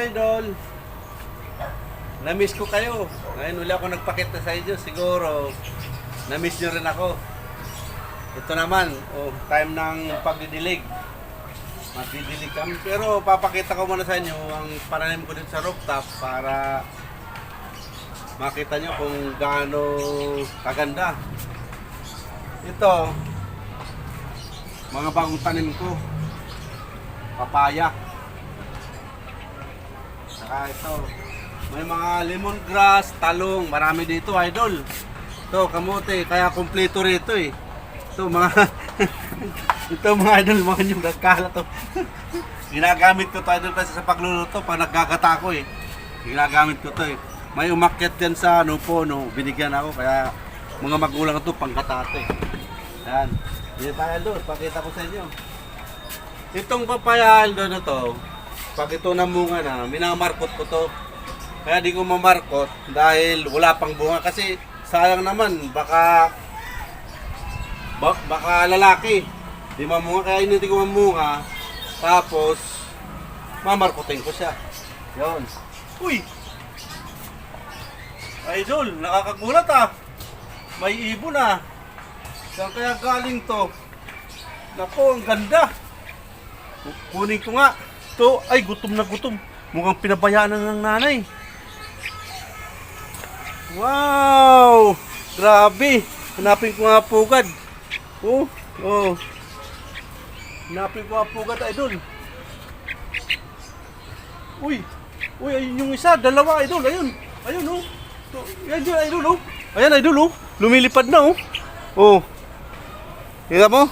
idol. Na-miss ko kayo. Ngayon uli ako nagpakita sa inyo. Siguro, na-miss nyo rin ako. Ito naman, time ng pagdidilig. Magdidilig kami. Pero papakita ko muna sa inyo ang pananim ko dito sa rooftop para makita nyo kung gaano kaganda. Ito, mga bagong tanim ko. Papaya. Saka ito, may mga lemongrass, talong, marami dito idol. Ito, kamote, kaya kumpleto rito eh. Ito mga, ito mga idol, mga yung nagkala to. Ginagamit ko to idol kasi sa pagluluto, pag nagkagata ko eh. Ginagamit ko to eh. May umakyat yan sa ano po, binigyan ako, kaya mga magulang ito, pangkata to eh. Yan, dito tayo idol, pakita ko sa inyo. Itong papaya idol na to, pag ito namunga na, minamarkot ko to. Kaya di ko mamarkot dahil wala pang bunga kasi sayang naman baka lalaki. Di mamunga kaya hindi ko mamunga. Tapos mamarkotin ko siya. Yon. Uy! Idol, nakakagulat ah. May ibon ah. Saan kaya galing to? Nako, ang ganda. Kunin ko nga. Ito, ay gutom na gutom. Mukhang pinabayaan na ng nanay. Wow! Grabe! Hanapin ko nga pugad. Oh. Hanapin ko nga pugad, idol. Uy, ayun yung isa, dalawa, idol. Ayun, oh. Yan yun, idol, oh. Ayan, idol, oh. Lumilipad na, oh. Oh. Kita mo?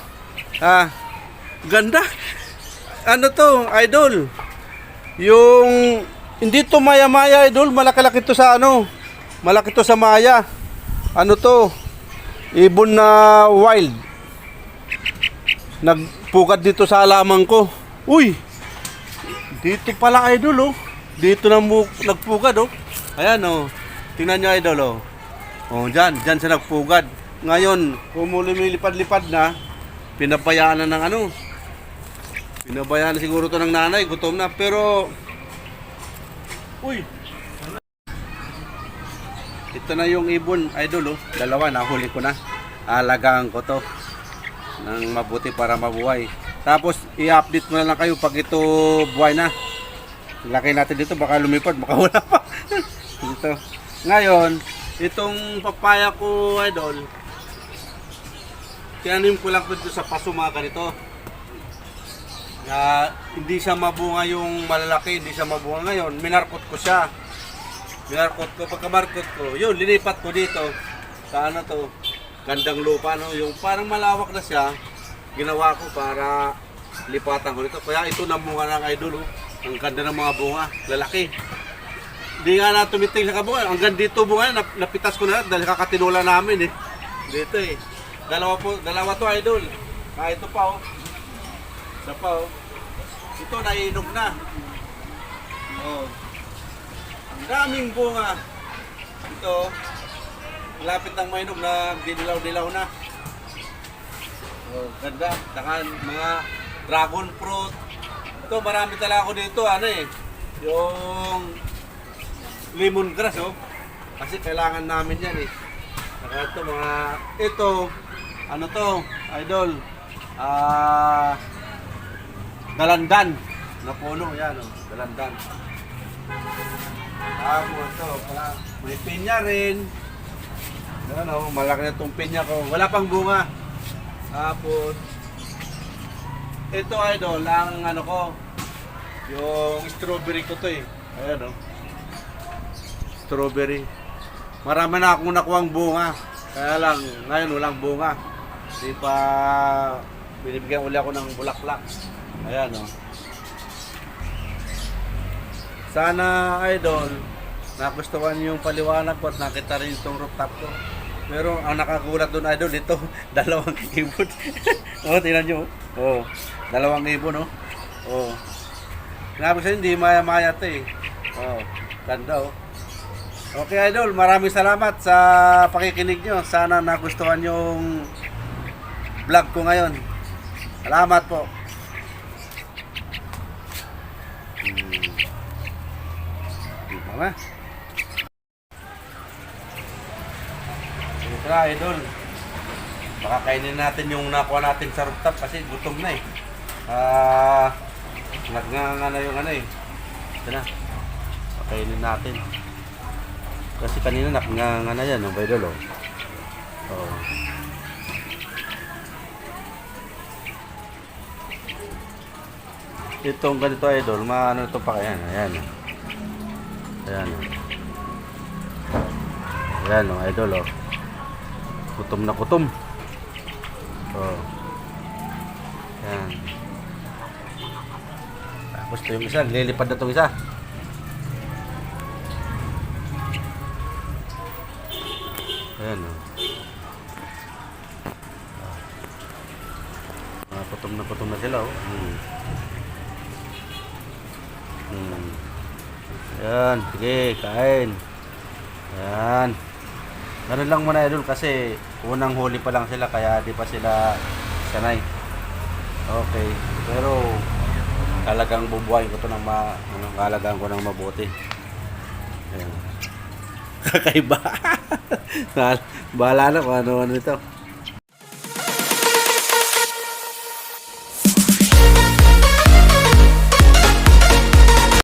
Ganda. Ano to, idol? Yung hindi to maya-maya, idol, malaki-laki to sa ano? Malaki to sa maya. Ano to? Ibon na wild. Nagpugad dito sa halaman ko. Uy. Dito pala, idol, oh. Dito na nagpugad, oh. Ayan, oh. Tingnan niyo, idol, oh. Oh, diyan siya nagpugad. Ngayon, kung lumilipad-lipad na, pinabayaan na ng ano? Pinabayaan na siguro to ng nanay, gutom na, pero uy, ito na yung ibon, idol, oh. Dalawa, nahuli ko na. Alagaan ko to ng mabuti para mabuhay. Tapos i-update mo na lang kayo pag ito buhay na. Laki natin dito, baka lumipad, baka wala pa. Dito. Ngayon, itong papaya ko, idol, tinanim ko lang dito sa paso mga ganito. Hindi siya mabunga yung malalaki, hindi siya mabunga. Ngayon, minarkot ko siya. Pagkamarkot ko, yun, linipat ko dito. Sa ano to, gandang lupa, no? Yung parang malawak na siya, ginawa ko para lipatan ko dito. Kaya ito namunga ng idol, oh. Ang ganda ng mga bunga, lalaki. Hindi nga na tumiting sa kabunga. Hanggang dito bunga, napitas ko na dahil kakatinula namin eh. Dito eh. Dalawa to idol. Ito pa oh. Isa pa oh. Ito nainog na. Oh. Ang daming bunga. Ito. Lapit ng mainog na dilaw-dilaw na. Oh, ganda. Saka mga dragon fruit. Ito marami talaga ako dito ano eh. Yung lemongrass oh. Kasi kailangan namin yan eh. Saka ito ito ano to, idol? Dalandan na puno, yan o, dalandan. Tapos ito, may pinya rin. Yan o, malaki na itong pinya ko. Wala pang bunga. Tapos, ito idol, ang ano ko, yung strawberry ko to eh. Ayan o. Strawberry. Marami na akong nakuhang bunga. Kaya lang, ngayon walang bunga. Hindi pa binibigyan uli ako ng bulaklak. Ayan o. Sana idol, nagustuhan yung paliwanag ko at nakita rin itong rooftop ko. Pero ang nakagulat doon idol, ito, dalawang ibon. O, tingnan nyo. O, dalawang ibon o. O. Sinabi sa hindi maya-maya ito eh. O, ganda o. Okay idol, maraming salamat sa pakikinig nyo. Sana nagustuhan yung vlog ko ngayon. Salamat po. Ha? Tara, idol. Baka kainin natin yung nakuha natin sa rooftop kasi gutom na eh. Nagnganga na yung ano eh. Ito na. Pakainin natin. Kasi kanina nakanganga na yan, ba idol? Oh. Itong ganito idol, maano ito pa kaya? Ayan. Ayan. Ayan o, idol o. Kutom na kutom. Oh. Ayan. Tapos ito yung isa, lilipad na itong isa. Ayan o. Kutom na sila o. Ayan, sige, kain. Ayan. Ganun lang muna idol kasi unang huli pa lang sila kaya di pa sila sanay. Okay. Pero talagang bubuhayin ko to ng kalagaan ko ng mabuti. Ayan. Kakaiba. Bahala na kung ano ito.